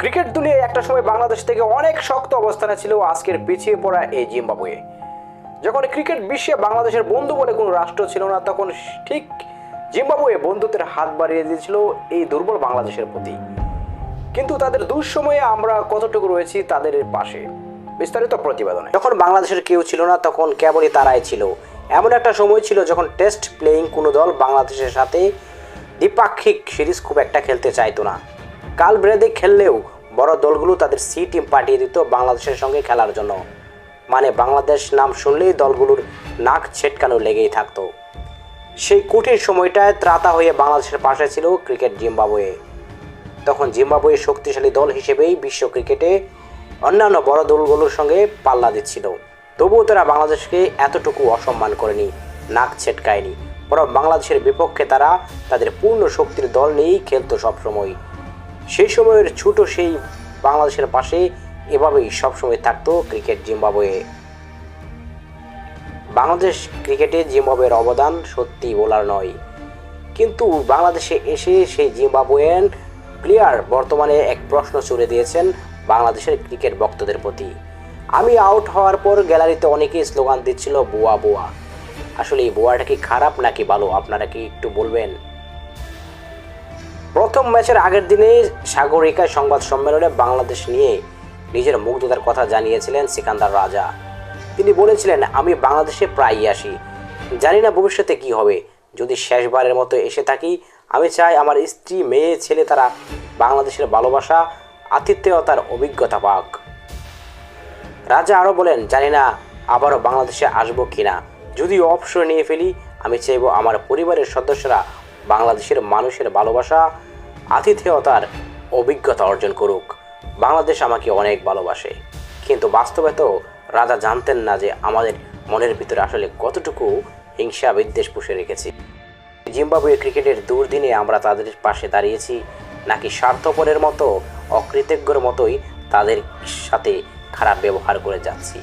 Cricket দুনিয়ায় একটা সময় বাংলাদেশ থেকে অনেক শক্ত অবস্থানে ছিল আজকের পিছিয়ে পড়া এই জিম্বাবুয়ে। যখন ক্রিকেট বিশ্বে বাংলাদেশের বন্ধু বলে কোনো রাষ্ট্র ছিল না, তখন ঠিক জিম্বাবুয়ে বন্ধুত্বের হাত বাড়িয়ে দিয়েছিল এই দুর্বল বাংলাদেশের প্রতি। কিন্তু তাদের দুঃসময়ে আমরা কতটুকু রয়েছি তাদের পাশে, বিস্তারিত প্রতিবেদনে। যখন বাংলাদেশের কেউ ছিল না, তখন কেবলই তারাই ছিল। এমন একটা সময় ছিল যখন টেস্ট প্লেয়িং কোনো দল বাংলাদেশের সাথে দ্বিপাক্ষিক সিরিজ খুব একটা খেলতে চাইতো না। কাল ব্রেদে খেললেও বড় দলগুলো তাদের সি টিম পাঠিয়ে দিত বাংলাদেশের সঙ্গে খেলার জন্য। মানে বাংলাদেশ নাম শুনলেই দলগুলোর নাক ছেটকানো লেগেই থাকতো। সেই কঠিন সময়টায় ত্রাতা হয়ে বাংলাদেশের পাশে ছিল ক্রিকেট জিম্বাবুয়ে। তখন জিম্বাবুয়ে শক্তিশালী দল হিসেবেই বিশ্ব ক্রিকেটে অন্যান্য বড় দলগুলোর সঙ্গে পাল্লা দিচ্ছিল। তবুও তারা বাংলাদেশকে এতটুকু অসম্মান করেনি, নাক ছেটকায়নি। বরং বাংলাদেশের বিপক্ষে তারা তাদের পূর্ণ শক্তির দল নিয়েই খেলতো সবসময়। সেই সময়ের ছোট সেই বাংলাদেশের পাশে এভাবেই সবসময় থাকতো ক্রিকেট জিম্বাবুয়ে। বাংলাদেশ ক্রিকেটে জিম্বাবুয়ের অবদান সত্যি বলার নয়, কিন্তু বাংলাদেশে এসে সেই জিম্বাবুয়েন প্লেয়ার বর্তমানে এক প্রশ্ন ছুড়ে দিয়েছেন বাংলাদেশের ক্রিকেট ভক্তদের প্রতি। আমি আউট হওয়ার পর গ্যালারিতে অনেকেই স্লোগান দিচ্ছিল বুয়া বুয়া। আসলে এই বুয়াটা কি খারাপ নাকি ভালো, আপনারা কি একটু বলবেন? প্রথম ম্যাচের আগের দিনে সাগরিকায় সংবাদ সম্মেলনে বাংলাদেশ নিয়ে নিজের মুগ্ধতার কথা জানিয়েছিলেন সিকান্দার রাজা। তিনি বলেছিলেন, আমি বাংলাদেশে প্রায়ই আসি, জানি না ভবিষ্যতে কি হবে। যদি শেষবারের মতো এসে থাকি, আমি চাই আমার স্ত্রী, মেয়ে, ছেলে তারা বাংলাদেশের ভালোবাসা, আতিথেয়তার অভিজ্ঞতা পাক। রাজা আরও বলেন, জানি না আবারও বাংলাদেশে আসবো কিনা। যদি অবসর নিয়ে ফেলি, আমি চাইব আমার পরিবারের সদস্যরা বাংলাদেশের মানুষের ভালোবাসা, আতিথেয়তার অভিজ্ঞতা অর্জন করুক। বাংলাদেশ আমাকে অনেক ভালোবাসে। কিন্তু বাস্তবে তো রাজা জানতেন না যে আমাদের মনের ভিতরে আসলে কতটুকু হিংসা বিদ্বেষ পুষে রেখেছি। জিম্বাবুয়ে ক্রিকেটের দুর্দিনে আমরা তাদের পাশে দাঁড়িয়েছি, নাকি স্বার্থপরের মতো, অকৃতজ্ঞর মতোই তাদের সাথে খারাপ ব্যবহার করে যাচ্ছি?